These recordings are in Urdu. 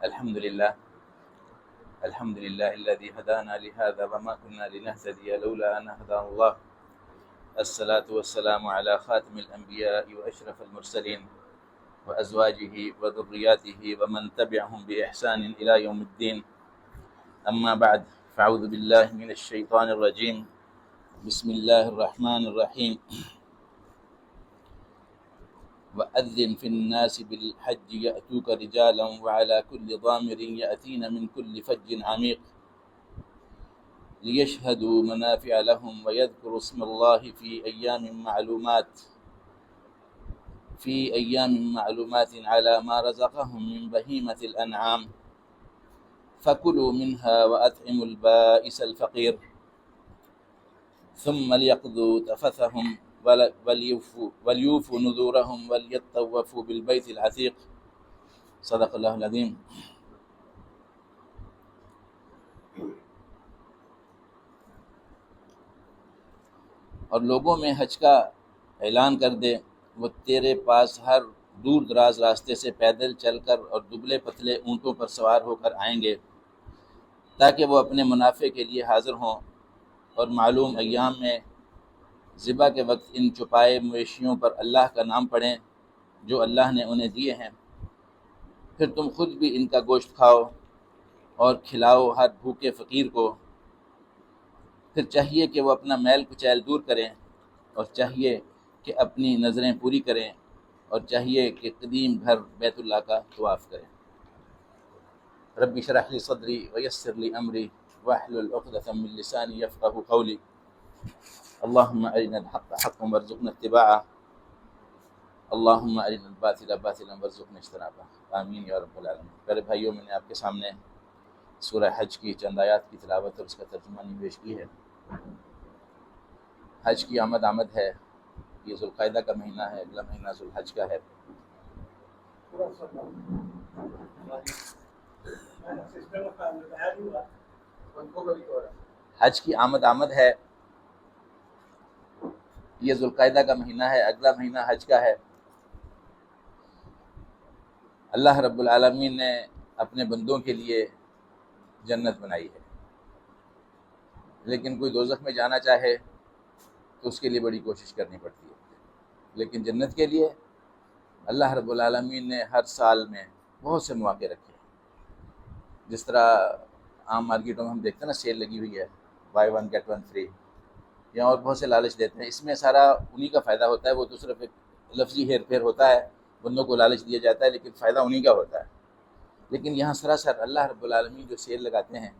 الحمد لله الذي هدانا لهذا وما كنا لنهتدي لولا أن هدانا الله. الصلاة والسلام على خاتم الأنبياء وأشرف المرسلين وأزواجه وذرياته ومن تبعهم بإحسان إلى يوم الدين. أما بعد، فأعوذ بالله من الشيطان الرجيم. بسم الله الرحمن الرحيم. وأذن في الناس بالحج يأتوك رجالا وعلى كل ضامر يأتين من كل فج عميق ليشهدوا منافع لهم ويذكروا اسم الله في أيام معلومات على ما رزقهم من بهيمة الأنعام فكلوا منها وأطعموا البائس الفقير ثم ليقضوا تفثهم وليوفوا نذورهم وليطوفوا بالبيت العتيق. صدق اللہ العظیم. اور لوگوں میں حج کا اعلان کر دے، وہ تیرے پاس ہر دور دراز راستے سے پیدل چل کر اور دبلے پتلے اونٹوں پر سوار ہو کر آئیں گے تاکہ وہ اپنے منافع کے لیے حاضر ہوں اور معلوم ایام میں ذبح کے وقت ان چھپائے مویشیوں پر اللہ کا نام پڑھیں جو اللہ نے انہیں دیے ہیں. پھر تم خود بھی ان کا گوشت کھاؤ اور کھلاؤ ہر بھوکے فقیر کو. پھر چاہیے کہ وہ اپنا میل کچیل دور کریں، اور چاہیے کہ اپنی نظریں پوری کریں، اور چاہیے کہ قدیم گھر بیت اللہ کا طواف کریں. رب اشرح لی صدری ویسر لی امری واحلل عقدۃ من لسانی یفقهوا قولی. اللهم ارنا الحق حقا وارزقنا اتباعه اللهم ارنا الباطل باطلا وارزقنا اجتنابه. آمین یا رب العالمین. پیارے بھائیوں، میں نے آپ کے سامنے سورہ حج کی چند آیات کی تلاوت اور اس کا ترجمہ پیش کی ہے. حج کی آمد ہے. یہ ذوالقعدہ کا مہینہ ہے، اگلا مہینہ ذوالحج کا ہے. حج کی آمد ہے. یہ ذوالقعدہ کا مہینہ ہے، اگلا مہینہ حج کا ہے. اللہ رب العالمین نے اپنے بندوں کے لیے جنت بنائی ہے، لیکن کوئی دوزخ میں جانا چاہے تو اس کے لیے بڑی کوشش کرنی پڑتی ہے. لیکن جنت کے لیے اللہ رب العالمین نے ہر سال میں بہت سے مواقع رکھے. جس طرح عام مارکیٹوں میں ہم دیکھتے ہیں نا، سیل لگی ہوئی ہے، buy one get one free, یا اور بہت سے لالچ دیتے ہیں. اس میں سارا انہی کا فائدہ ہوتا ہے. وہ تو صرف ایک لفظی ہیر پھیر ہوتا ہے، بندوں کو لالچ دیا جاتا ہے، لیکن فائدہ انہی کا ہوتا ہے. لیکن یہاں سراسر اللہ رب العالمین جو سیل لگاتے ہیں،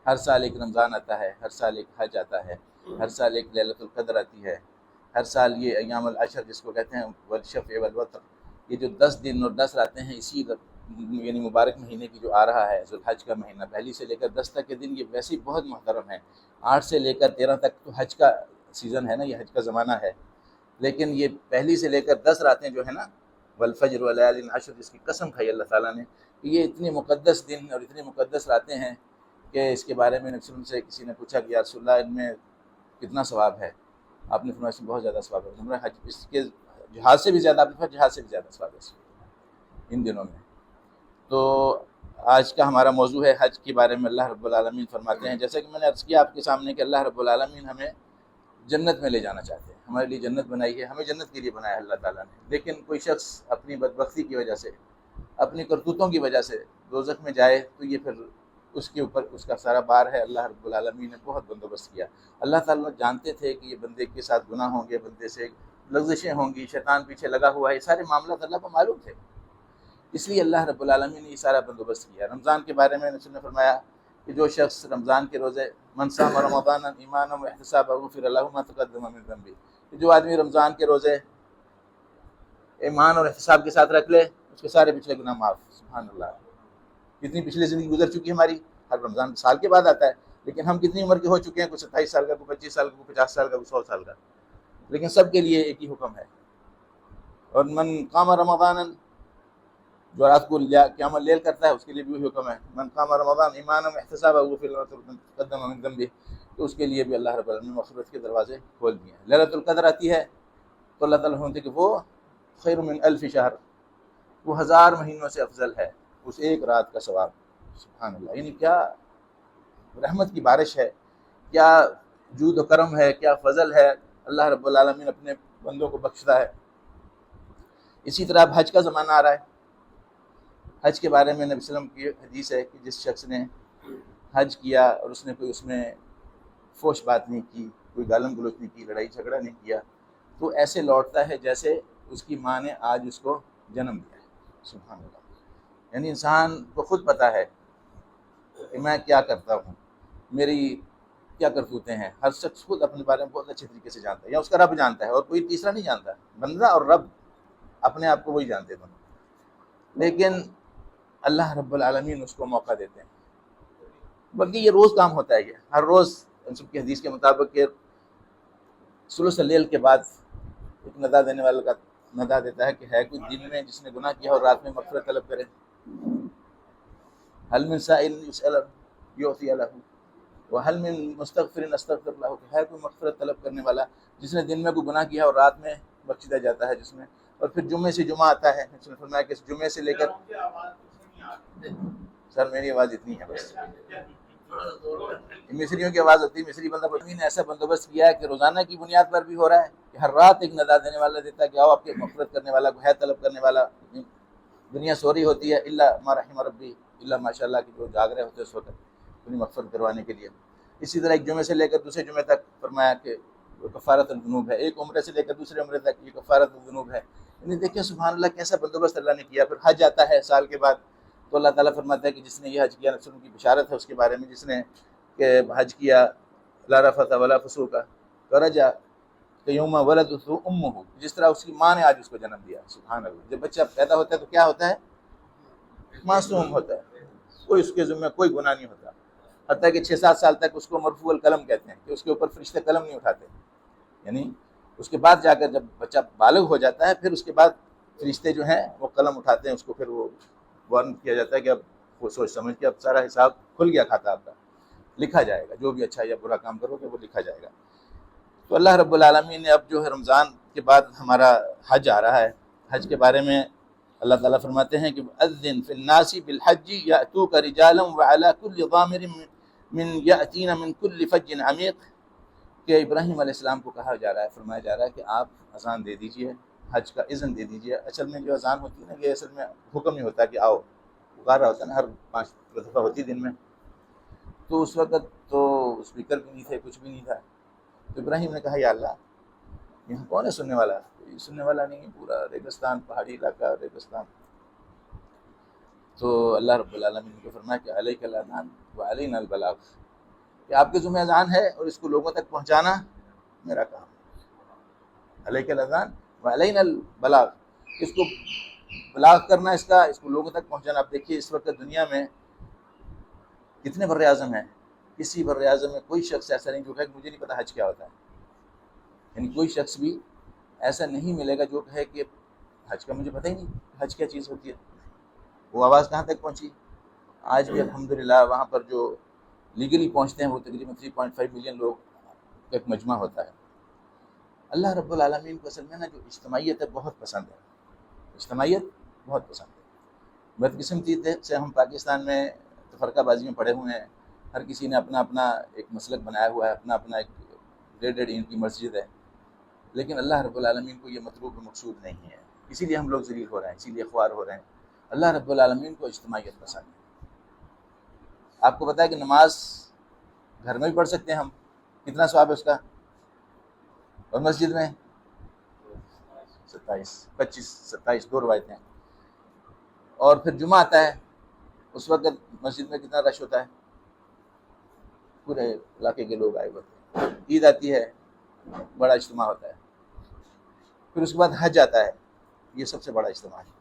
ہر سال ایک رمضان آتا ہے، ہر سال ایک حج آتا ہے، ہر سال ایک لیلۃ القدر آتی ہے، ہر سال یہ ایام العشر جس کو کہتے ہیں والشفع والوتر، یہ جو 10 دن اور 10 راتیں ہیں اسی یعنی مبارک مہینے کی جو آ رہا ہے ذوالحج کا مہینہ، پہلی سے لے کر 10 تک کے دن یہ ویسے بہت محترم ہیں. 8 سے لے کر 13 تک تو حج کا سیزن ہے نا، یہ حج کا زمانہ ہے. لیکن یہ پہلی سے لے کر 10 راتیں جو ہیں نا، والفجر وليال عشر، جس کی قسم کھائی اللہ تعالیٰ نے کہ یہ اتنے مقدس دن اور اتنے مقدس راتیں ہیں کہ اس کے بارے میں نبی سے کسی نے پوچھا کہ یا رسول اللہ ان میں کتنا ثواب ہے؟ آپ نے فرمایا اس میں بہت زیادہ ثواب ہے. حج اس کے جہاد سے بھی زیادہ، آپ نے جہاد سے بھی زیادہ ثواب ہے ان دنوں میں. تو آج کا ہمارا موضوع ہے حج کے بارے میں. اللہ رب العالمین فرماتے ہیں، جیسا کہ میں نے عرض کیا آپ کے سامنے، کہ اللہ رب العالمین ہمیں جنت میں لے جانا چاہتے ہیں. ہمارے لیے جنت بنائی ہے، ہمیں جنت کے لیے بنایا ہے اللہ تعالیٰ نے. لیکن کوئی شخص اپنی بدبختی کی وجہ سے، اپنی کرتوتوں کی وجہ سے دوزخ میں جائے تو یہ پھر اس کے اوپر اس کا سارا بار ہے. اللہ رب العالمین نے بہت بندوبست کیا. اللہ تعالیٰ جانتے تھے کہ یہ بندے کے ساتھ گناہ ہوں گے، بندے سے لغزشیں ہوں گی، شیطان پیچھے لگا ہوا ہے، یہ سارے معاملات اللہ کو معلوم تھے. اس لیے اللہ رب العالمین نے یہ سارا بندوبست کیا. رمضان کے بارے میں رسول نے فرمایا کہ جو شخص رمضان کے روزے من صام رمضان ایمانا واحتسابا غفر له ما تقدم من ذنبه، جو آدمی رمضان کے روزے ایمان اور احتساب کے ساتھ رکھ لے اس کے سارے پچھلے گناہ معاف. سبحان اللہ. کتنی پچھلی زندگی گزر چکی ہے ہماری. ہر رمضان سال کے بعد آتا ہے، لیکن ہم کتنی عمر کے ہو چکے ہیں؟ کوئی 27 سال کا، کوئی 25 سال کا، کوئی 50 سال کا، کوئی 100 سال کا. لیکن سب کے لیے ایک ہی حکم ہے. اور من قام رمضان، جو رات کو قیام اللیل کرتا ہے اس کے لیے بھی وہی حکم ہے. من قام رمضان ایمانا واحتسابا غفر له ما تقدم من ذنبه، تو اس کے لیے بھی اللہ رب العالمین نے مغفرت کے دروازے کھول دیے ہیں. لیلۃ القدر آتی ہے تو اللہ تعالیٰ فرماتے ہیں کہ وہ خیر من الف شہر، وہ 1000 مہینوں سے افضل ہے. اس ایک رات کا ثواب. سبحان اللہ. یعنی کیا رحمت کی بارش ہے، کیا جود و کرم ہے، کیا فضل ہے. اللہ رب العالمین اپنے بندوں کو بخشتا ہے. اسی طرح اب حج کا زمانہ آ رہا ہے. حج کے بارے میں نبی صلی اللہ علیہ وسلم کی حدیث ہے کہ جس شخص نے حج کیا اور اس نے کوئی اس میں فوش بات نہیں کی، کوئی گالم گلوچ نہیں کی، لڑائی جھگڑا نہیں کیا، تو ایسے لوٹتا ہے جیسے اس کی ماں نے آج اس کو جنم دیا ہے. سبحان اللہ. یعنی انسان کو خود پتہ ہے کہ میں کیا کرتا ہوں، میری کیا کرتوتیں ہیں. ہر شخص خود اپنے بارے میں بہت اچھے طریقے سے جانتا ہے، یا اس کا رب جانتا ہے اور کوئی تیسرا نہیں جانتا. بندہ اور رب اپنے آپ کو وہی جانتے تھے. لیکن اللہ رب العالمین اس کو موقع دیتے ہیں. بلکہ یہ روز کام ہوتا ہے. یہ ہر روز ان سب کی حدیث کے مطابق کہ ثلث اللیل کے بعد ایک ندا دینے والا کا ندا دیتا ہے کہ ہے کوئی دن میں جس نے گناہ کیا اور رات میں مغفرت طلب کرے. هل من سائل يسأل يعطي له وهل من مستغفر استغفر له. کہ ہے کوئی مغفرت طلب کرنے والا جس نے دن میں کوئی گناہ کیا اور رات میں بخش دیا جاتا ہے جس میں. اور پھر جمعے سے جمعہ آتا ہے. اس نے فرمایا کہ جمعے سے لے کر سر میری آواز اتنی ہے بس. مصریوں کی آواز ہوتی ہے. مصری بندہ نے ایسا بندوبست کیا ہے کہ روزانہ کی بنیاد پر بھی ہو رہا ہے کہ ہر رات ایک ندا دینے والا دیتا ہے کہ آؤ آپ کے مغفرت کرنے والا کو ہے طلب کرنے والا. دنیا سو رہی ہوتی ہے الا ما رحم ربی، الا ماشاء اللہ کہ جو جاگ رہے ہوتے ہیں سو کر اپنی مغفرت کروانے کے لیے. اسی طرح ایک جمعے سے لے کر دوسرے جمعے تک فرمایا کہ کفارت الذنوب ہے. ایک عمرے سے لے کر دوسرے عمرے تک یہ کفارت الذنوب ہے. یعنی دیکھیں سبحان اللہ کیسا بندوبست اللہ نے کیا. پھر حج آتا ہے سال کے بعد تو اللہ تعالیٰ فرماتا ہے کہ جس نے یہ حج کیا رسول کی بشارت ہے اس کے بارے میں، جس نے کہ حج کیا لا رفث ولا فسوق ورجع یوم ولدته امه، جس طرح اس کی ماں نے آج اس کو جنم دیا. سبحان اللہ. جب بچہ پیدا ہوتا ہے تو کیا ہوتا ہے؟ معصوم ہوتا ہے، کوئی اس کے ذمہ کوئی گناہ نہیں ہوتا. حتیٰ کہ 6-7 سال تک اس کو مرفوع القلم کہتے ہیں کہ اس کے اوپر فرشتے قلم نہیں اٹھاتے. یعنی اس کے بعد جا کر جب بچہ بالغ ہو جاتا ہے پھر اس کے بعد فرشتے جو ہیں وہ قلم اٹھاتے ہیں. اس کو پھر وہ وارن کیا جاتا ہے کہ اب وہ سوچ سمجھ کے اب سارا حساب کھل گیا کھاتا آپ کا، لکھا جائے گا. جو بھی اچھا یا برا کام کرو گے وہ لکھا جائے گا. تو اللہ رب العالمین نے اب جو ہے رمضان کے بعد ہمارا حج آ رہا ہے. حج کے بارے میں اللہ تعالیٰ فرماتے ہیں کہ اذن فی الناس بالحج یأتوک رجالا وعلی کل ضامر من یأتین من کل فج عمیق. کہ ابراہیم علیہ السلام کو کہا جا رہا ہے، فرمایا جا رہا ہے کہ آپ اذان دے دیجئے، حج کا اذن دے دیجئے. اصل میں جو اذان ہوتی ہے نا، یہ اصل میں حکم نہیں ہوتا کہ آؤ، پکار رہا ہوتا ہے نا، ہر 5 دفعہ ہوتی دن میں. تو اس وقت تو اسپیکر بھی نہیں تھے، کچھ بھی نہیں تھا. تو ابراہیم نے کہا یا اللہ یہاں کون ہے سننے والا؟ کوئی سننے والا نہیں ہے، پورا ریگستان، پہاڑی علاقہ، ریگستان. تو اللہ رب العالمین کو فرمایا کہ علیک الاذان وعلینا البلاغ، کہ آپ کے ذمہ اذان ہے اور اس کو لوگوں تک پہنچانا میرا کام ہے. علیک الاذان وعلینا البلاغ، اس کو بلاغ کرنا، اس کو لوگوں تک پہنچانا. اب دیکھیے اس وقت دنیا میں کتنے بر اعظم ہیں. کسی بر اعظم میں کوئی شخص ایسا نہیں جو کہے کہ مجھے نہیں پتا حج کیا ہوتا ہے. یعنی کوئی شخص بھی ایسا نہیں ملے گا جو کہے کہ حج کا مجھے پتہ ہی نہیں حج کیا چیز ہوتی ہے. وہ آواز کہاں تک پہنچی؟ آج بھی الحمدللہ وہاں پر جو لیگلی پہنچتے ہیں وہ تقریباً 3.5 ملین لوگ کا ایک مجمع ہوتا ہے. اللہ رب العالمین کو اصل میں نا جو اجتماعیت ہے بہت پسند ہے. اجتماعیت بہت پسند ہے. بدقسمتی سے ہم پاکستان میں فرقہ بازی میں پڑے ہوئے ہیں. ہر کسی نے اپنا اپنا ایک مسلک بنایا ہوا ہے، اپنا اپنا ایک 1.5 اینٹ کی مسجد ہے. لیکن اللہ رب العالمین کو یہ مطلوب و مقصود نہیں ہے. اسی لیے ہم لوگ ذلیل ہو رہے ہیں، اسی لیے خوار ہو رہے ہیں. اللہ رب العالمین کو اجتماعیت پسند ہے. آپ کو پتہ ہے کہ نماز گھر میں بھی پڑھ سکتے ہیں ہم، کتنا ثواب ہے اس کا، اور مسجد میں 27 دو روایتیں. اور پھر جمعہ آتا ہے، اس وقت مسجد میں کتنا رش ہوتا ہے، پورے علاقے کے لوگ آئے ہوتے ہیں. عید آتی ہے، بڑا اجتماع ہوتا ہے. پھر اس کے بعد حج آتا ہے، یہ سب سے بڑا اجتماع ہے.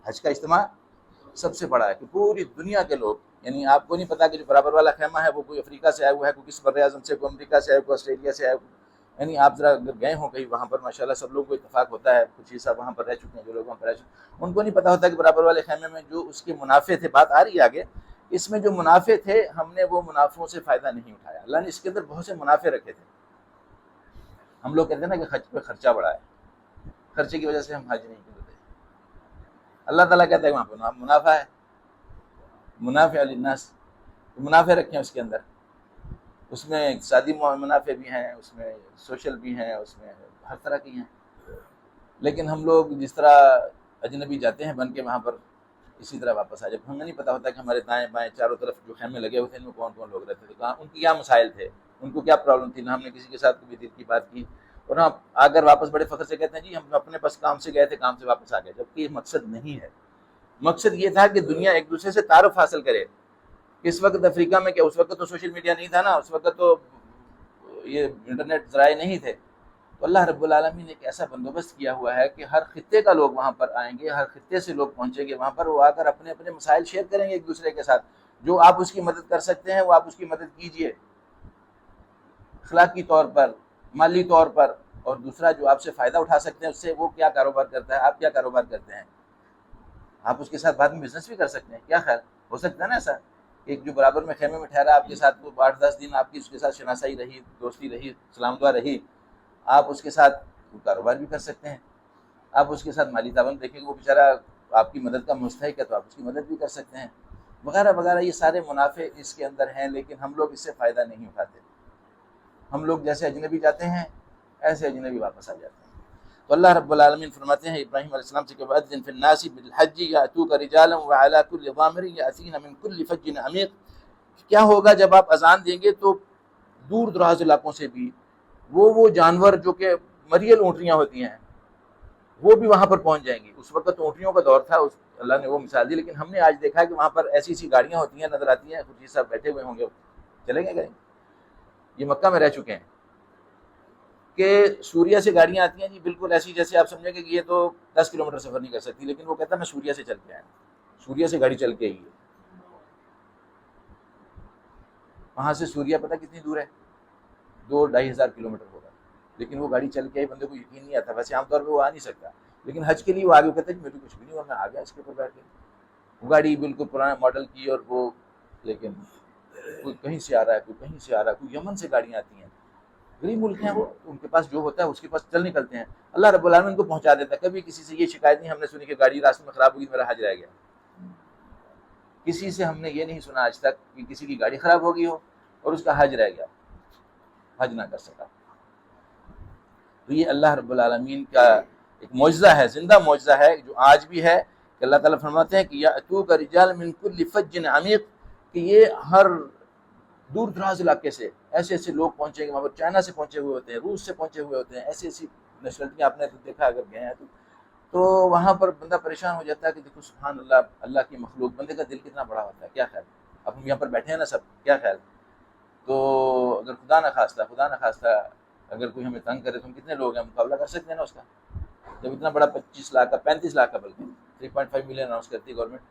حج کا اجتماع سب سے بڑا ہے کہ پوری دنیا کے لوگ، یعنی آپ کو نہیں پتا کہ جو برابر والا خیمہ ہے وہ کوئی افریقہ سے آیا ہوا ہے، کوئی کس بر اعظم سے، کوئی امریکہ سے آیا، کوئی آسٹریلیا سے آیا. یعنی آپ ذرا اگر گئے ہوں کہیں وہاں پر ماشاءاللہ سب لوگوں کو اتفاق ہوتا ہے. کچھ حصہ وہاں پر رہ چکے ہیں، جو لوگ وہاں پر رہ چکے ہیں ان کو نہیں پتا ہوتا کہ برابر والے خیمے میں جو اس کے منافع تھے، بات آ رہی ہے آگے، اس میں جو منافع تھے ہم نے وہ منافعوں سے فائدہ نہیں اٹھایا. اللہ نے اس کے اندر بہت سے منافع رکھے تھے. ہم لوگ کہتے ہیں نا کہ حج پہ خرچہ بڑھا ہے، خرچے کی وجہ سے ہم حج نہیں کرتے. اللہ تعالیٰ کہتا ہے وہاں پہ منافع ہے. منافع للناس، منافع رکھیں اس کے اندر، اس میں اقتصادی منافع بھی ہیں، اس میں سوشل بھی ہیں، اس میں ہر طرح کی ہیں. لیکن ہم لوگ جس طرح اجنبی جاتے ہیں بن کے وہاں پر، اسی طرح واپس آ جائے. ہمیں نہیں پتہ ہوتا کہ ہمارے دائیں بائیں چاروں طرف جو خیمے لگے ہوئے تھے ان میں کون کون لوگ رہتے تھے، کہاں ان کی کیا مسائل تھے، ان کو کیا پرابلم تھی. نہ ہم نے کسی کے ساتھ کبھی دل کی بات کی، اور ہم اگر واپس بڑے فخر سے کہتے ہیں جی ہم اپنے پاس کام سے گئے تھے، کام سے واپس آ گئے، جبکہ یہ مقصد نہیں ہے. مقصد یہ تھا کہ دنیا ایک دوسرے سے تعارف حاصل کرے. اس وقت افریقہ میں کیا، اس وقت تو سوشل میڈیا نہیں تھا نا، اس وقت تو یہ انٹرنیٹ ذرائع نہیں تھے. تو اللہ رب العالمین نے ایک ایسا بندوبست کیا ہوا ہے کہ ہر خطے کا لوگ وہاں پر آئیں گے، ہر خطے سے لوگ پہنچیں گے وہاں پر، وہ آ کر اپنے اپنے مسائل شیئر کریں گے ایک دوسرے کے ساتھ. جو آپ اس کی مدد کر سکتے ہیں وہ آپ اس کی مدد کیجئے، اخلاقی طور پر، مالی طور پر. اور دوسرا جو آپ سے فائدہ اٹھا سکتے ہیں اس سے، وہ کیا کاروبار کرتا ہے، آپ کیا کاروبار کرتے ہیں، آپ اس کے ساتھ بعد میں بزنس بھی کر سکتے ہیں. کیا خیال ہو سکتا ہے نا ایسا؟ ایک جو برابر میں خیمے میں ٹھہرا آپ کے ساتھ، وہ 8-10 دن آپ کی اس کے ساتھ شناسائی رہی، دوستی رہی، سلام دعا رہی، آپ اس کے ساتھ کاروبار بھی کر سکتے ہیں. آپ اس کے ساتھ مالی تعاون دیکھیں کہ وہ بیچارہ آپ کی مدد کا مستحق ہے تو آپ اس کی مدد بھی کر سکتے ہیں، وغیرہ وغیرہ. یہ سارے منافع اس کے اندر ہیں، لیکن ہم لوگ اس سے فائدہ نہیں اٹھاتے. ہم لوگ جیسے اجنبی جاتے ہیں ایسے اجنبی واپس آ جاتے ہیں. تو اللہ رب العالمین فرماتے ہیں ابراہیم علیہ السلام سے کہ وَأَذِّن فِي النَّاسِ بِالْحَجِّ يَأْتُوكَ رِجَالًا وَعَلَىٰ كُلِّ ضَامِرٍ يَأْتِينَ مِنْ كُلِّ فَجٍّ عَمِيقٍ. کیا ہوگا جب آپ اذان دیں گے تو دور دراز علاقوں سے بھی وہ جانور جو کہ مریل اونٹیاں ہوتی ہیں وہ بھی وہاں پر پہنچ جائیں گی. اس وقت اونٹیوں کا دور تھا، اللہ نے وہ مثال دی، لیکن ہم نے آج دیکھا ہے کہ وہاں پر ایسی گاڑیاں ہوتی ہیں، نظر آتی ہیں، خود صاحب بیٹھے ہوئے ہوں گے، چلیں گے. یہ مکہ میں رہ چکے ہیں کہ سوریا سے گاڑیاں آتی ہیں جی، بالکل ایسی جیسے آپ سمجھیں کہ یہ تو 10 کلومیٹر سفر نہیں کر سکتی، لیکن وہ کہتا ہے میں سوریا سے چل کے آیا، سوریا سے گاڑی چل کے آئی ہے. وہاں سے سوریا پتہ کتنی دور ہے، 2-2.5 ہزار کلومیٹر ہوگا، لیکن وہ گاڑی چل کے آئی. بندے کو یقین نہیں آتا، ویسے عام طور پہ وہ آ نہیں سکتا، لیکن حج کے لیے وہ آگے کہتا ہے کہ میرے کچھ بھی نہیں ہوا، میں آ گیا اس کے اوپر بیٹھ کے. وہ گاڑی بالکل پرانا ماڈل کی، اور وہ لیکن کوئی کہیں سے آ رہا ہے، کوئی کہیں سے آ رہا ہے، کوئی یمن سے گاڑیاں آتی ہیں. غریب ملک ہیں وہ، ان کے پاس جو ہوتا ہے اس کے پاس چل نکلتے ہیں. اللہ رب العالمین کو پہنچا دیتا ہے. کبھی کسی سے یہ شکایت نہیں ہم نے سنی کہ گاڑی راستے میں خراب ہوگی میرا حج رہ گیا. کسی سے ہم نے یہ نہیں سنا آج تک کہ کسی کی گاڑی خراب ہو گئی ہو اور اس کا حج رہ گیا، حج نہ کر سکا. تو یہ اللہ رب العالمین کا ایک معجزہ ہے، زندہ معجزہ ہے جو آج بھی ہے، کہ اللہ تعالیٰ فرماتے ہیں کہ یأتوک رجال من کل فج عمیق، کہ یہ ہر دور دراز علاقے سے ایسے ایسے لوگ پہنچیں گے وہاں پر. چائنا سے پہنچے ہوئے ہوتے ہیں، روس سے پہنچے ہوئے ہوتے ہیں، ایسی ایسی نیشنلٹیاں آپ نے دیکھا اگر گئے ہیں تو وہاں پر بندہ پریشان ہو جاتا ہے کہ دیکھو سبحان اللہ، اللہ کی مخلوق، بندے کا دل کتنا بڑا ہوتا ہے. کیا خیال، اب ہم یہاں پر بیٹھے ہیں نا سب، کیا خیال. تو اگر خدا نہ خواستہ اگر کوئی ہمیں تنگ کرے تو ہم کتنے لوگ ہیں، مقابلہ کر سکتے ہیں نا اس کا. جب اتنا بڑا 25 لاکھ کا، 35 لاکھ کا، بلکہ 3.5 ملین اناؤنس کرتی ہے گورنمنٹ،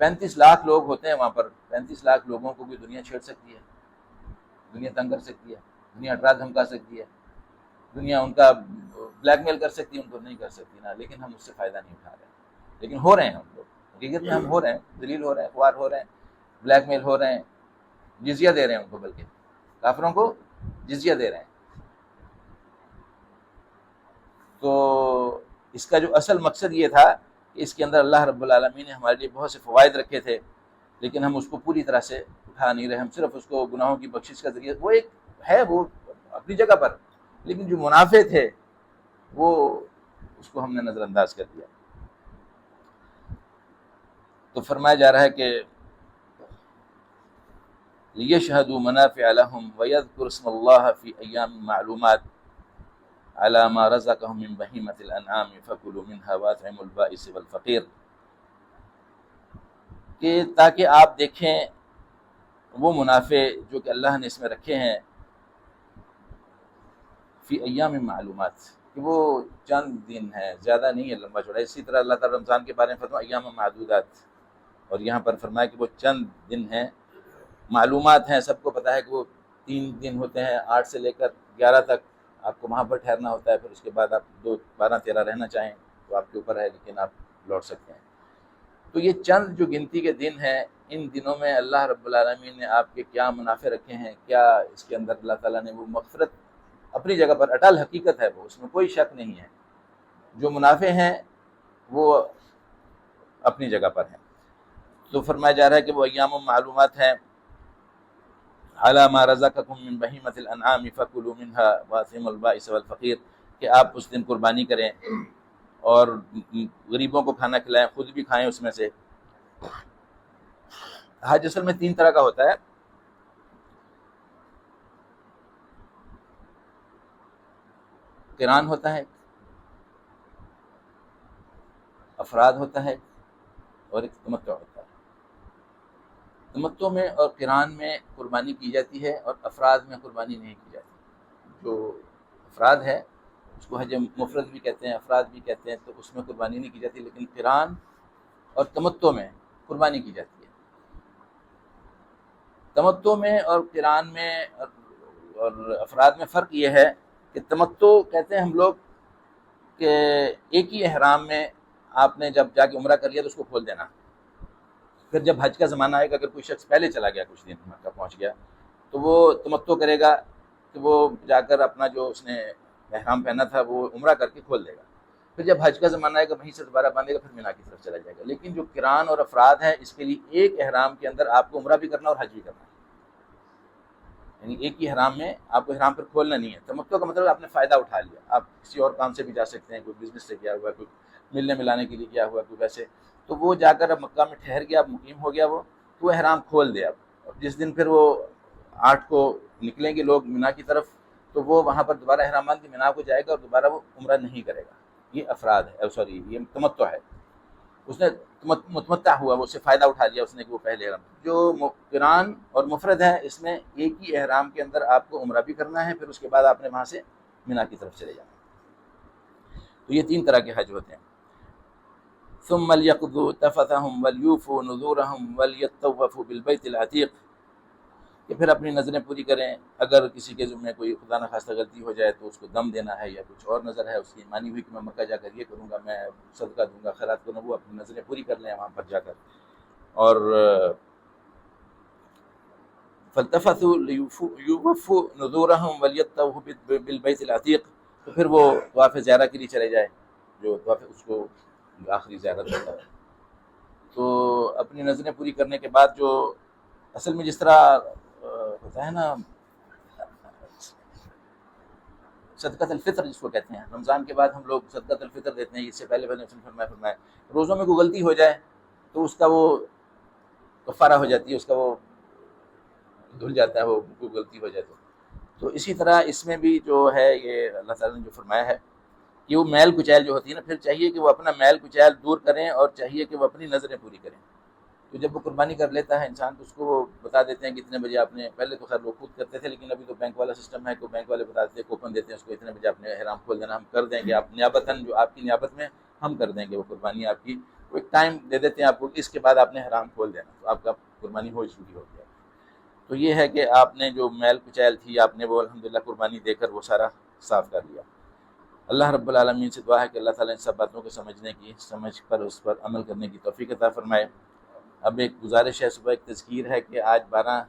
35 لاکھ لوگ ہوتے ہیں وہاں پر. 35 لاکھ لوگوں کو بھی دنیا چھیڑ سکتی ہے، دنیا تنگ کر سکتی ہے، دنیا ڈرا دھمکا سکتی ہے، دنیا ان کا بلیک میل کر سکتی ہے، ان کو نہیں کر سکتی نا. لیکن ہم اس سے فائدہ نہیں اٹھا رہے ہیں، لیکن ہو رہے ہیں ہم لوگ. حقیقت میں ہم ہو رہے ہیں، ذلیل ہو رہے ہیں، خوار ہو رہے ہیں، بلیک میل ہو رہے ہیں، جزیہ دے رہے ہیں ان کو، بلکہ کافروں کو جزیہ دے رہے ہیں. تو اس کا جو اصل مقصد یہ تھا کہ اس کے اندر اللہ رب العالمین نے ہمارے لیے بہت سے فوائد رکھے تھے، لیکن ہم اس کو پوری طرح سے اٹھا نہیں رہے. ہم صرف اس کو گناہوں کی بخشش کا ذریعہ، وہ ایک ہے وہ اپنی جگہ پر، لیکن جو منافع تھے وہ اس کو ہم نے نظر انداز کر دیا. تو فرمایا جا رہا ہے کہ لِيَشْهَدُوا مَنَافِعَ لَهُمْ وَيَذْكُرُوا اسْمَ اللَّهِ فِي أَيَّامٍ مَّعْلُومَاتٍ عَلَىٰ مَا رَزَقَهُم مِّن بَهِيمَةِ الْأَنْعَامِ فَكُلُوا مِنْهَا وَأَطْعِمُوا الْبَائِسَ وَالْفَقِيرَ، کہ تاکہ آپ دیکھیں وہ منافع جو کہ اللہ نے اس میں رکھے ہیں فی ایام معلومات، کہ وہ چند دن ہے، زیادہ نہیں ہے، لمبا چوڑا. اسی طرح اللہ تعالیٰ رمضان کے بارے میں فرمایا ایام معدودات، اور یہاں پر فرمایا کہ وہ چند دن ہیں، معلومات ہیں. سب کو پتہ ہے کہ وہ 3 دن ہوتے ہیں، 8 سے لے کر 11 تک آپ کو وہاں پر ٹھہرنا ہوتا ہے. پھر اس کے بعد آپ 12-13 رہنا چاہیں تو آپ کے اوپر ہے، لیکن آپ لوٹ سکتے ہیں. تو یہ چند جو گنتی کے دن ہیں، ان دنوں میں اللہ رب العالمین نے آپ کے کیا منافع رکھے ہیں، کیا اس کے اندر اللہ تعالیٰ نے وہ مغفرت اپنی جگہ پر، اٹل حقیقت ہے وہ، اس میں کوئی شک نہیں ہے. جو منافع ہیں وہ اپنی جگہ پر ہیں. تو فرمایا جا رہا ہے کہ وہ ایام معلومات ہیں، علی ما رزقکم من بہیمۃ الانعام فکلوا منها واطعموا البائس والفقیر، کہ آپ اس دن قربانی کریں اور غریبوں کو کھانا کھلائیں، خود بھی کھائیں اس میں سے۔ حج اصل میں 3 طرح کا ہوتا ہے۔ قران ہوتا ہے، افراد ہوتا ہے، اور ایک تمتع ہوتا ہے۔ تمتع میں اور قران میں قربانی کی جاتی ہے، اور افراد میں قربانی نہیں کی جاتی۔ جو افراد ہے اس کو حج مفرد بھی کہتے ہیں، افراد بھی کہتے ہیں، تو اس میں قربانی نہیں کی جاتی، لیکن قران اور تمتع میں قربانی کی جاتی ہے۔ تمتع میں اور قران میں اور افراد میں فرق یہ ہے کہ تمتع کہتے ہیں ہم لوگ کہ ایک ہی احرام میں آپ نے جب جا کے عمرہ کر لیا تو اس کو کھول دینا، پھر جب حج کا زمانہ آئے گا، اگر کوئی شخص پہلے چلا گیا، کچھ دن مکہ پہنچ گیا، تو وہ تمتع کرے گا کہ وہ جا کر اپنا جو اس نے احرام پہنا تھا وہ عمرہ کر کے کھول دے گا، پھر جب حج کا زمانہ آئے گا وہیں سے دوبارہ باندھے گا، پھر مینا کی طرف چلا جائے گا۔ لیکن جو قران اور افراد ہے اس کے لیے ایک احرام کے اندر آپ کو عمرہ بھی کرنا اور حج بھی کرنا ہے، یعنی ایک ہی احرام میں آپ کو احرام پر کھولنا نہیں ہے۔ تمتع کا مطلب آپ نے فائدہ اٹھا لیا، آپ کسی اور کام سے بھی جا سکتے ہیں، کوئی بزنس سے گیا ہوا، کوئی ملنے ملانے کے لیے گیا ہوا، کوئی ویسے، تو وہ جا کر اب مکہ میں ٹھہر گیا، اب مقیم ہو گیا، وہ احرام کھول دے۔ اب جس دن پھر وہ 8 کو نکلیں گے لوگ مینا کی طرف، تو وہ وہاں پر دوبارہ احرام باندھ کے مینا کو جائے گا اور دوبارہ وہ عمرہ نہیں کرے گا۔ یہ افراد ہے، سوری یہ تمتع ہے، اس نے متمتع ہوا، وہ اس سے فائدہ اٹھا لیا اس نے کہ وہ پہلے احرام۔ جو قران اور مفرد ہے اس میں ایک ہی احرام کے اندر آپ کو عمرہ بھی کرنا ہے، پھر اس کے بعد آپ نے وہاں سے مینا کی طرف چلے جانا۔ تو یہ 3 طرح کے حج ہوتے ہیں۔ ثم ليقضوا تفثهم وليوفوا نذورهم وليطوفوا بالبيت العتيق، کہ پھر اپنی نظریں پوری کریں، اگر کسی کے ذمہ کوئی خدا نخواستہ غلطی ہو جائے تو اس کو دم دینا ہے یا کچھ اور نظر ہے اس کی مانی ہوئی کہ میں مکہ جا کر یہ کروں گا، میں صدقہ دوں گا، خیرات کروں گا، وہ اپنی نظریں پوری کر لیں وہاں پر جا کر۔ اور فالتفثوا ليوفوا نذورهم وليطوفوا بالبيت العتيق، تو پھر وہ طواف زیارہ کے لیے چلے جائے، جو طواف اس کو آخری زیارت ہوتا ہے۔ تو اپنی نظریں پوری کرنے کے بعد جو اصل میں جس طرح ہوتا ہے نا صدقۃ الفطر جس کو کہتے ہیں، رمضان کے بعد ہم لوگ صدقۃ الفطر دیتے ہیں، اس سے پہلے فرمایا روزوں میں کوئی غلطی ہو جائے تو اس کا وہ کفارہ ہو جاتی ہے، اس کا وہ دھل جاتا ہے، وہ کوئی غلطی ہو جائے تو اسی طرح اس میں بھی جو ہے یہ اللہ تعالیٰ نے جو فرمایا ہے کہ وہ میل کچیل جو ہوتی ہے نا، پھر چاہیے کہ وہ اپنا میل کچیل دور کریں اور چاہیے کہ وہ اپنی نظریں پوری کریں۔ تو جب وہ قربانی کر لیتا ہے انسان تو اس کو وہ بتا دیتے ہیں کہ اتنے بجے آپ نے، پہلے تو خیر وہ خود کرتے تھے لیکن ابھی تو بینک والا سسٹم ہے، کہ بینک والے بتا دیتے ہیں، کوپن دیتے ہیں اس کو، اتنے بجے آپ نے احرام کھول دینا، ہم کر دیں گے، آپ نیابتاً جو آپ کی نیابت میں ہم کر دیں گے وہ قربانی آپ کی، وہ ایک ٹائم دے دیتے ہیں آپ کو، اس کے بعد آپ نے احرام کھول دینا، تو آپ کا قربانی ہو چکی ہو گیا۔ تو یہ ہے کہ آپ نے جو میل کچیل تھی آپ نے وہ الحمدللہ قربانی دے کر وہ سارا صاف کر لیا۔ اللہ رب العالمین سے دعا ہے کہ اللہ تعالیٰ ان سب باتوں کو سمجھنے کی، سمجھ کر اس پر عمل کرنے کی توفیق عطا فرمائے۔ اب ایک گزارش ہے، صبح ایک تذکیر ہے کہ آج 12